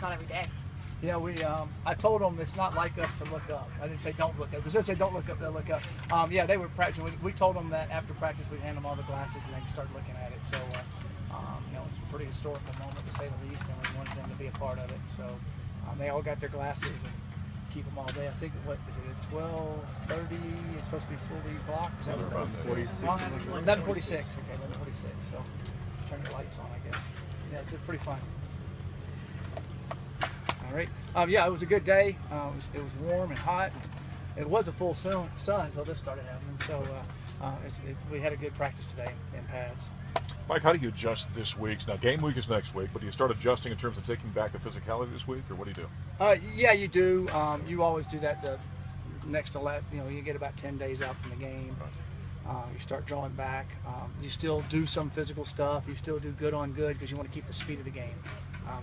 It's on every day. Yeah, I told them it's not like us to look up. I didn't say don't look up, because if they say don't look up, they'll look up. Yeah, they were practicing. We told them that after practice we'd hand them all the glasses and they can start looking at it. So, it's a pretty historical moment to say the least, and we wanted them to be a part of it. So they all got their glasses and keep them all day. I think, what is it, at 12:30? It's supposed to be fully blocked. Is that 11:46. 11:46. Okay, 11:46. So turn the lights on, I guess. Yeah, it's pretty fun. All right. Yeah, it was a good day. It was warm and hot. It was a full sun until this started happening. So we had a good practice today in pads. Mike, how do you adjust this week? Now, game week is next week, but do you start adjusting in terms of taking back the physicality this week, or what do you do? Yeah, you do. You always do that the next to last. You get about 10 days out from the game. You start drawing back. You still do some physical stuff. You still do good on good because you want to keep the speed of the game.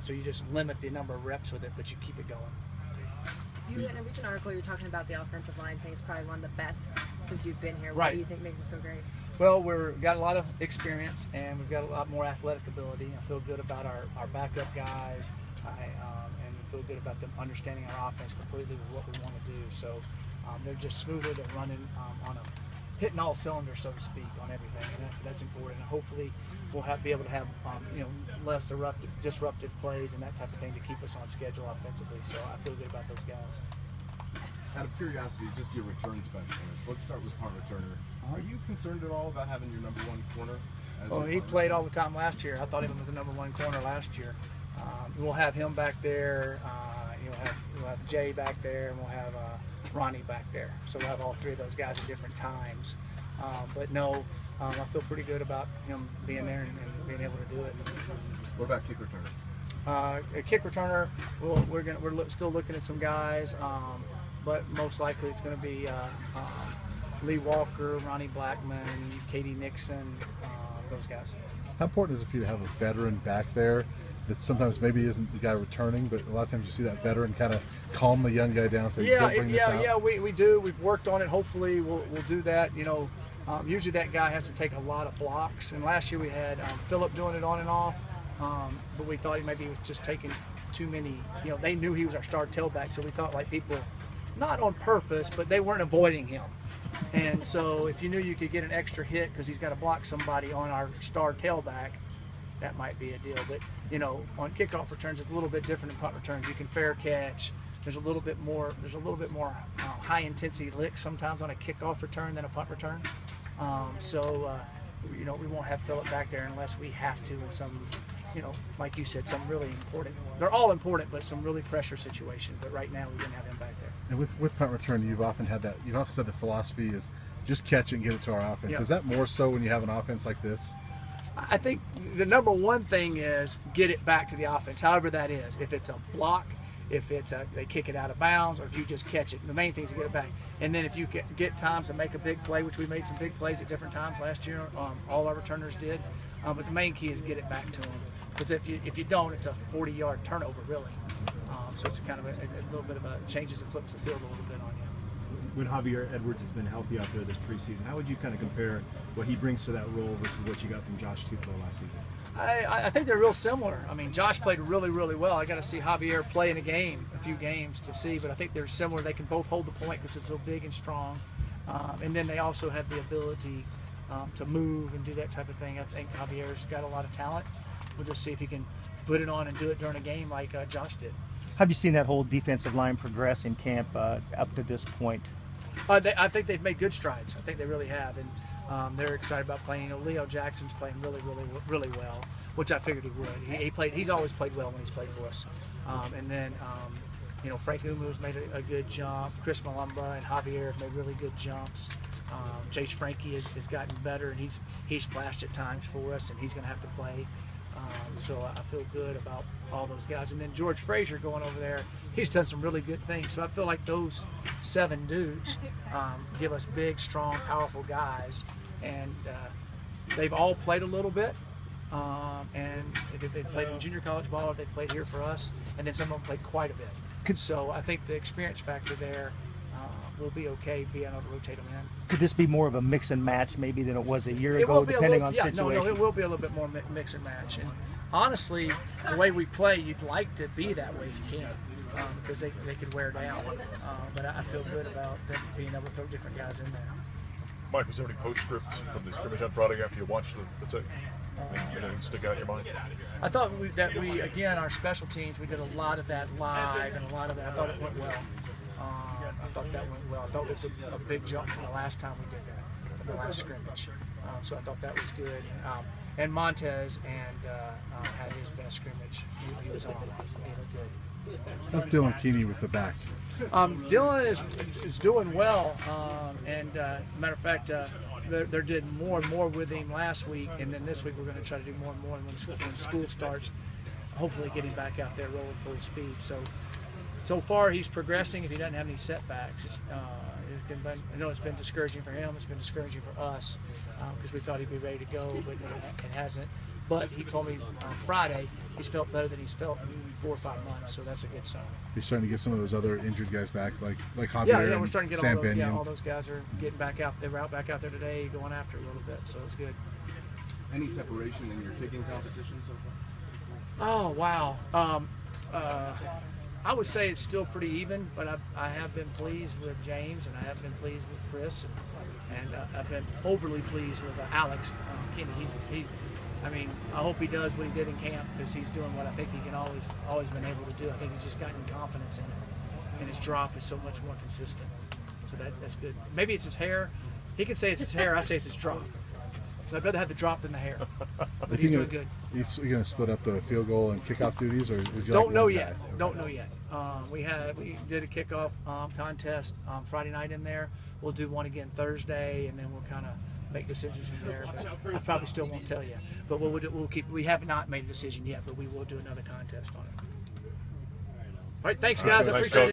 So you just limit the number of reps with it, but you keep it going. You, in a recent article, you're talking about the offensive line, saying it's probably one of the best since you've been here. What Right. do you think makes them so great? Well, we've got a lot of experience, and we've got a lot more athletic ability. I feel good about our backup guys, and feel good about them understanding our offense completely with what we want to do. So they're just smoother. They're running hitting all cylinders, so to speak, on everything, and that's important. And hopefully, we'll be able to have less disruptive plays and that type of thing to keep us on schedule offensively. So I feel good about those guys. Out of curiosity, just your return specialist. Let's start with punt returner. Are you concerned at all about having your number one corner? Well, he played all the time last year. I thought he was the number one corner last year. We'll have him back there. We'll have Jay back there, and we'll have Ronnie back there. So we'll have all three of those guys at different times. But no, I feel pretty good about him being there and being able to do it. What about kick returner? A kick returner, we're still looking at some guys, but most likely it's going to be Lee Walker, Ronnie Blackman, Katie Nixon, those guys. How important is it for you to have a veteran back there that sometimes maybe isn't the guy returning, but a lot of times you see that veteran kind of calm the young guy down and say, don't bring this out? Yeah, we do. We've worked on it. Hopefully we'll do that. Usually that guy has to take a lot of blocks, and last year we had Phillip doing it on and off, but we thought maybe he was just taking too many. They knew he was our star tailback, so we thought like people, not on purpose, but they weren't avoiding him. And so if you knew you could get an extra hit because he's got to block somebody on our star tailback, that might be a deal. But on kickoff returns, it's a little bit different than punt returns. You can fair catch. There's a little bit more high intensity lick sometimes on a kickoff return than a punt return. We won't have Phillip back there unless we have to in some, like you said, some really important. They're all important, but some really pressure situation. But right now we didn't have him back there. And with punt return, you've often said the philosophy is just catch it and get it to our offense. Yeah. Is that more so when you have an offense like this? I think the number one thing is get it back to the offense, however that is. If it's a block, if it's they kick it out of bounds, or if you just catch it. The main thing is to get it back. And then if you get times to make a big play, which we made some big plays at different times last year, all our returners did. But the main key is get it back to them. Because if you don't, it's a 40-yard turnover, really. So it's kind of a little bit of a changes and flips the field a little bit on you. When Javier Edwards has been healthy out there this preseason, how would you kind of compare what he brings to that role versus what you got from Josh Tupelo last season? I think they're real similar. I mean, Josh played really, really well. I got to see Javier play in a few games to see, but I think they're similar. They can both hold the point because it's so big and strong. And then they also have the ability to move and do that type of thing. I think Javier's got a lot of talent. We'll just see if he can put it on and do it during a game like Josh did. Have you seen that whole defensive line progress in camp up to this point? I think they've made good strides. I think they really have, and they're excited about playing. Leo Jackson's playing really, really, really well, which I figured he would. He's always played well when he's played for us. And then Frank Umu's made a good jump. Chris Malumba and Javier have made really good jumps. Jace Frankie has gotten better, and he's flashed at times for us, and he's going to have to play. So I feel good about all those guys. And then George Frazier going over there, he's done some really good things. So I feel like those 7 dudes give us big, strong, powerful guys. And they've all played a little bit. And if they've played in junior college ball, they've played here for us. And then some of them played quite a bit. So I think the experience factor there we'll be okay being able to rotate them in. Could this be more of a mix and match maybe than it was a year It ago, will be depending a on little, situation? No, it will be a little bit more mix and match. And honestly, the way we play, you'd like to be that way if you can, because they could wear down. But I feel good about them being able to throw different guys in there. Mike, was there any postscript from the scrimmage on Friday after you watched the tape? Anything stick out in your mind? I thought that we again, our special teams, we did a lot of that live, and a lot of that, I thought it went well. I thought that went well. I thought it was a big jump from the last time we did that, from the last scrimmage. So I thought that was good. And Montez had his best scrimmage. He was on. He looked good. How's Dylan Keeney with the back? Dylan is doing well, and matter of fact, they're doing more and more with him last week, and then this week we're going to try to do more and more. And when school starts, hopefully get him back out there rolling full speed. So far he's progressing. If he doesn't have any setbacks, I know it's been discouraging for him. It's been discouraging for us because we thought he'd be ready to go, but it hasn't. But he told me on Friday he's felt better than he's felt in 4 or 5 months, so that's a good sign. You're starting to get some of those other injured guys back, like Javier Yeah, we're starting to get Sam Benyon. all those guys are getting back out. They were out back out there today, going after it a little bit, so it's good. Any separation in your kicking competition so far? Oh wow. I would say it's still pretty even, but I have been pleased with James, and I have been pleased with Chris, and I've been overly pleased with Alex Kinney. I mean, I hope he does what he did in camp, because he's doing what I think he can always been able to do. I think he's just gotten confidence in it, and his drop is so much more consistent. So that's good. Maybe it's his hair. He can say it's his hair. I say it's his drop. So I'd rather have the drop than the hair. But he's doing good. He's going to split up the field goal and kickoff duties, or would you Don't know one yet. guy? Don't know yet. We did a kickoff contest Friday night in there. We'll do one again Thursday, and then we'll kind of make decisions from there. But I probably still won't tell you. But we'll keep. We have not made a decision yet, but we will do another contest on it. All right, thanks guys. I appreciate it.